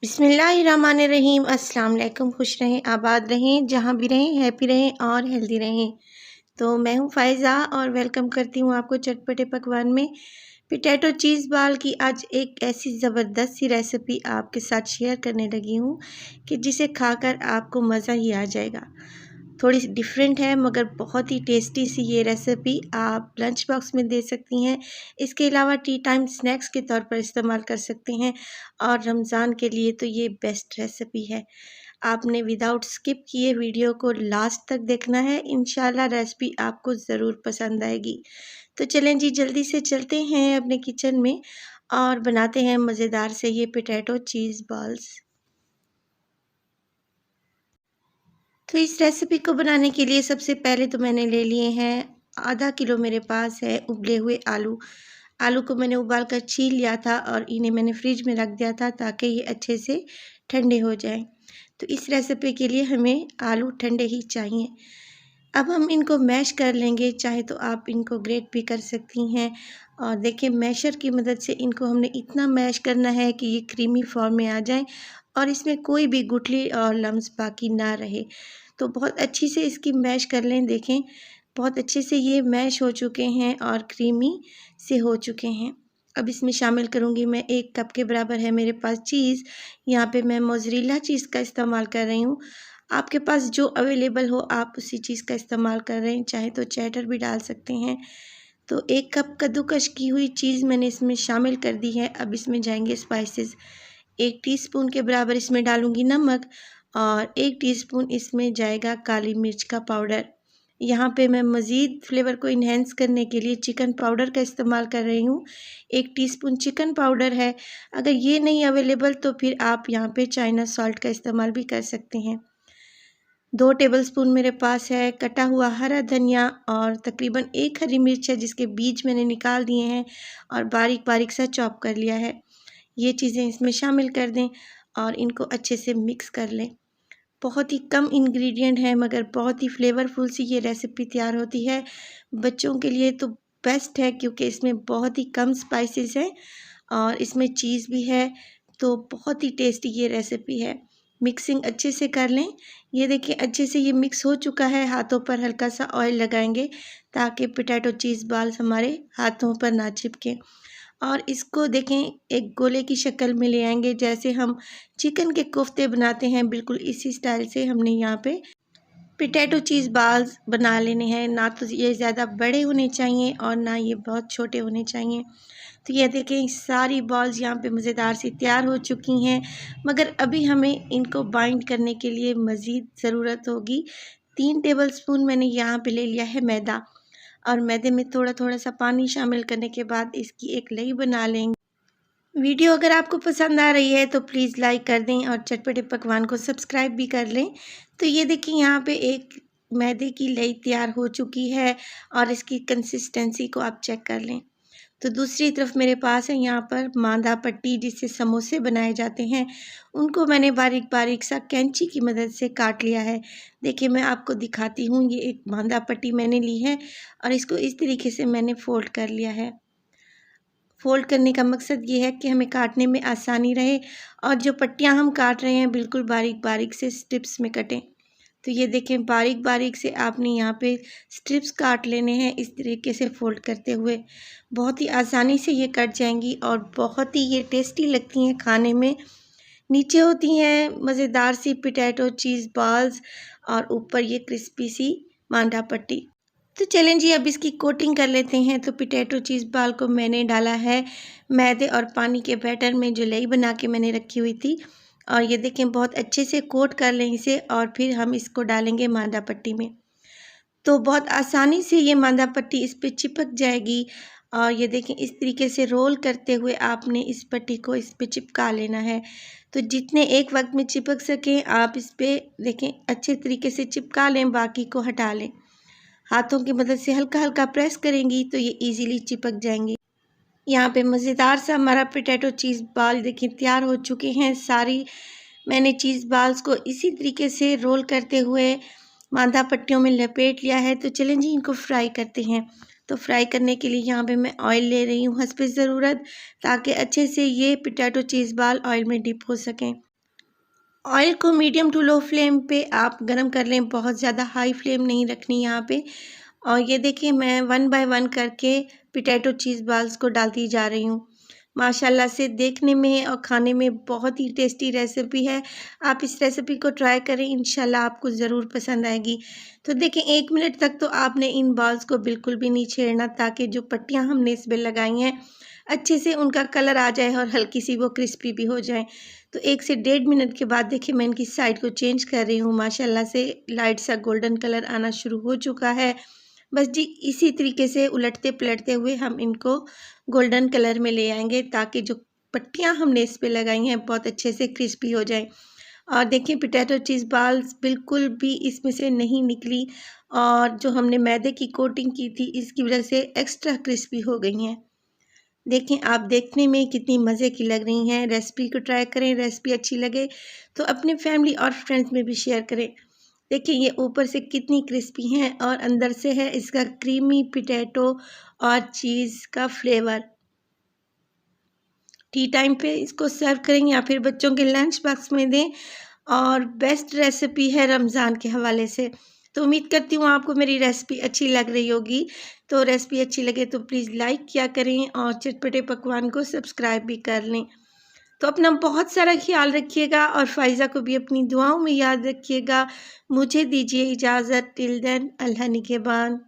बिस्मिल्लाहिर्रहमानिर्रहीम। अस्सलाम वालेकुम। खुश रहें, आबाद रहें, जहाँ भी रहें हैप्पी रहें और हेल्दी रहें। तो मैं हूँ फ़ायज़ा और वेलकम करती हूँ आपको चटपटे पकवान में पोटैटो चीज़ बाल की आज एक ऐसी ज़बरदस्त सी रेसिपी आपके साथ शेयर करने लगी हूँ कि जिसे खाकर आपको मज़ा ही आ जाएगा। थोड़ी सी डिफरेंट है मगर बहुत ही टेस्टी सी ये रेसिपी आप लंच बॉक्स में दे सकती हैं। इसके अलावा टी टाइम स्नैक्स के तौर पर इस्तेमाल कर सकते हैं और रमज़ान के लिए तो ये बेस्ट रेसिपी है। आपने विदाउट स्किप किए वीडियो को लास्ट तक देखना है। इंशाल्लाह रेसिपी आपको ज़रूर पसंद आएगी। तो चलें जी, जल्दी से चलते हैं अपने किचन में और बनाते हैं मज़ेदार से ये पोटैटो चीज़ बॉल्स। तो इस रेसिपी को बनाने के लिए सबसे पहले तो मैंने ले लिए हैं आधा किलो, मेरे पास है उबले हुए आलू। आलू को मैंने उबाल कर छील लिया था और इन्हें मैंने फ्रिज में रख दिया था ताकि ये अच्छे से ठंडे हो जाएं। तो इस रेसिपी के लिए हमें आलू ठंडे ही चाहिए। अब हम इनको मैश कर लेंगे, चाहे तो आप इनको ग्रेट भी कर सकती हैं। और देखिए मैशर की मदद से इनको हमने इतना मैश करना है कि ये क्रीमी फॉर्म में आ जाए और इसमें कोई भी गुठली और लम्स बाकी ना रहे। तो बहुत अच्छी से इसकी मैश कर लें। देखें बहुत अच्छे से ये मैश हो चुके हैं और क्रीमी से हो चुके हैं। अब इसमें शामिल करूँगी मैं 1 कप के बराबर है मेरे पास चीज़। यहाँ पे मैं मोज़रेला चीज़ का इस्तेमाल कर रही हूँ। आपके पास जो अवेलेबल हो आप उसी चीज़ का इस्तेमाल कर रहे हैं, चाहे तो चेडर भी डाल सकते हैं। तो 1 कप कद्दूकस की हुई चीज़ मैंने इसमें शामिल कर दी है। अब इसमें जाएंगे स्पाइसेस। 1 टीस्पून के बराबर इसमें डालूंगी नमक और 1 टीस्पून इसमें जाएगा काली मिर्च का पाउडर। यहाँ पे मैं मज़ीद फ्लेवर को इन्हेंस करने के लिए चिकन पाउडर का इस्तेमाल कर रही हूँ। 1 टीस्पून चिकन पाउडर है। अगर ये नहीं अवेलेबल तो फिर आप यहाँ पे चाइना सॉल्ट का इस्तेमाल भी कर सकते हैं। 2 टेबलस्पून मेरे पास है कटा हुआ हरा धनिया और तकरीबन 1 हरी मिर्च है जिसके बीज मैंने निकाल दिए हैं और बारीक बारीक सा चॉप कर लिया है। ये चीज़ें इसमें शामिल कर दें और इनको अच्छे से मिक्स कर लें। बहुत ही कम इंग्रेडिएंट है मगर बहुत ही फ्लेवरफुल सी ये रेसिपी तैयार होती है। बच्चों के लिए तो बेस्ट है क्योंकि इसमें बहुत ही कम स्पाइसेस हैं और इसमें चीज़ भी है, तो बहुत ही टेस्टी ये रेसिपी है। मिक्सिंग अच्छे से कर लें। ये देखिए अच्छे से ये मिक्स हो चुका है। हाथों पर हल्का सा ऑयल लगाएंगे ताकि पोटैटो चीज़ बॉल्स हमारे हाथों पर ना चिपके। और इसको देखें एक गोले की शक्ल में ले आएंगे, जैसे हम चिकन के कोफ्ते बनाते हैं बिल्कुल इसी स्टाइल से हमने यहाँ पे पोटैटो चीज़ बॉल्स बना लेने हैं। ना तो ये ज़्यादा बड़े होने चाहिए और ना ये बहुत छोटे होने चाहिए। तो ये देखें सारी बॉल्स यहाँ पे मज़ेदार सी तैयार हो चुकी हैं मगर अभी हमें इनको बाइंड करने के लिए मज़ीद ज़रूरत होगी। 3 टेबलस्पून मैंने यहाँ पे ले लिया है मैदा और मैदे में थोड़ा थोड़ा सा पानी शामिल करने के बाद इसकी एक लई बना लेंगे। वीडियो अगर आपको पसंद आ रही है तो प्लीज़ लाइक कर दें और चटपटे पकवान को सब्सक्राइब भी कर लें। तो ये देखिए यहाँ पे एक मैदे की लई तैयार हो चुकी है और इसकी कंसिस्टेंसी को आप चेक कर लें। तो दूसरी तरफ मेरे पास है यहाँ पर मांदा पट्टी जिससे समोसे बनाए जाते हैं। उनको मैंने बारीक बारीक सा कैंची की मदद से काट लिया है। देखिए मैं आपको दिखाती हूँ, ये एक मांदा पट्टी मैंने ली है और इसको इस तरीके से मैंने फ़ोल्ड कर लिया है। फ़ोल्ड करने का मकसद ये है कि हमें काटने में आसानी रहे और जो पट्टियाँ हम काट रहे हैं बिल्कुल बारीक बारीक से स्ट्रिप्स में कटें। तो ये देखें बारीक बारीक से आपने यहाँ पे स्ट्रिप्स काट लेने हैं इस तरीके से फ़ोल्ड करते हुए। बहुत ही आसानी से ये कट जाएंगी और बहुत ही ये टेस्टी लगती हैं खाने में। नीचे होती हैं मज़ेदार सी पोटैटो चीज़ बॉल्स और ऊपर ये क्रिस्पी सी मांडा पट्टी। तो चलें जी, अब इसकी कोटिंग कर लेते हैं। तो पोटैटो चीज़ बॉल को मैंने डाला है मैदे और पानी के बैटर में जो लई बना के मैंने रखी हुई थी और ये देखें बहुत अच्छे से कोट कर लें इसे और फिर हम इसको डालेंगे मांदा पट्टी में। तो बहुत आसानी से ये मांदा पट्टी इस पे चिपक जाएगी और ये देखें इस तरीके से रोल करते हुए आपने इस पट्टी को इस पे चिपका लेना है। तो जितने एक वक्त में चिपक सकें आप इस पे देखें अच्छे तरीके से चिपका लें, बाकी को हटा लें। हाथों की मदद से हल्का हल्का प्रेस करेंगी तो ये इजीली चिपक जाएंगी। यहाँ पे मज़ेदार सा हमारा पोटैटो चीज़ बॉल देखिए तैयार हो चुके हैं। सारी मैंने चीज़ बॉल्स को इसी तरीके से रोल करते हुए मांदा पट्टियों में लपेट लिया है। तो चलें जी इनको फ्राई करते हैं। तो फ्राई करने के लिए यहाँ पे मैं ऑयल ले रही हूँ हस्बे ज़रूरत, ताकि अच्छे से ये पोटैटो चीज़ बॉल ऑयल में डिप हो सकें। ऑयल को मीडियम टू लो फ्लेम पे आप गरम कर लें, बहुत ज़्यादा हाई फ्लेम नहीं रखनी यहाँ पे। और ये देखिए मैं वन बाय वन करके पोटैटो चीज़ बॉल्स को डालती जा रही हूँ। माशाल्लाह से देखने में और खाने में बहुत ही टेस्टी रेसिपी है। आप इस रेसिपी को ट्राई करें, इंशाल्लाह आपको ज़रूर पसंद आएगी। तो देखिए 1 मिनट तक तो आपने इन बॉल्स को बिल्कुल भी नहीं छेड़ना, ताकि जो पट्टियाँ हमने इस पे लगाई हैं अच्छे से उनका कलर आ जाए और हल्की सी वो क्रिस्पी भी हो जाएँ। तो 1 से डेढ़ मिनट के बाद देखिए मैं इनकी साइड को चेंज कर रही हूँ। माशाल्लाह से लाइट सा गोल्डन कलर आना शुरू हो चुका है। बस जी इसी तरीके से उलटते-पलटते हुए हम इनको गोल्डन कलर में ले आएँगे, ताकि जो पट्टियाँ हमने इस पे लगाई हैं बहुत अच्छे से क्रिस्पी हो जाएँ। और देखिए पोटैटो चीज़ बॉल्स बिल्कुल भी इसमें से नहीं निकली, और जो हमने मैदे की कोटिंग की थी इसकी वजह से एक्स्ट्रा क्रिस्पी हो गई हैं। देखें आप देखने में कितनी मज़े की लग रही हैं। रेसिपी को ट्राई करें, रेसिपी अच्छी लगे तो अपनी फैमिली और फ्रेंड्स में भी शेयर करें। देखिए ये ऊपर से कितनी क्रिस्पी हैं और अंदर से है इसका क्रीमी पोटैटो और चीज़ का फ्लेवर। टी टाइम पे इसको सर्व करें या फिर बच्चों के लंच बॉक्स में दें, और बेस्ट रेसिपी है रमज़ान के हवाले से। तो उम्मीद करती हूँ आपको मेरी रेसिपी अच्छी लग रही होगी। तो रेसिपी अच्छी लगे तो प्लीज़ लाइक किया करें और चटपटे पकवान को सब्सक्राइब भी कर लें। तो अपना बहुत सारा ख़्याल रखिएगा और फ़ाइज़ा को भी अपनी दुआओं में याद रखिएगा। मुझे दीजिए इजाज़त, टिल देन अल्लाह निगहबान।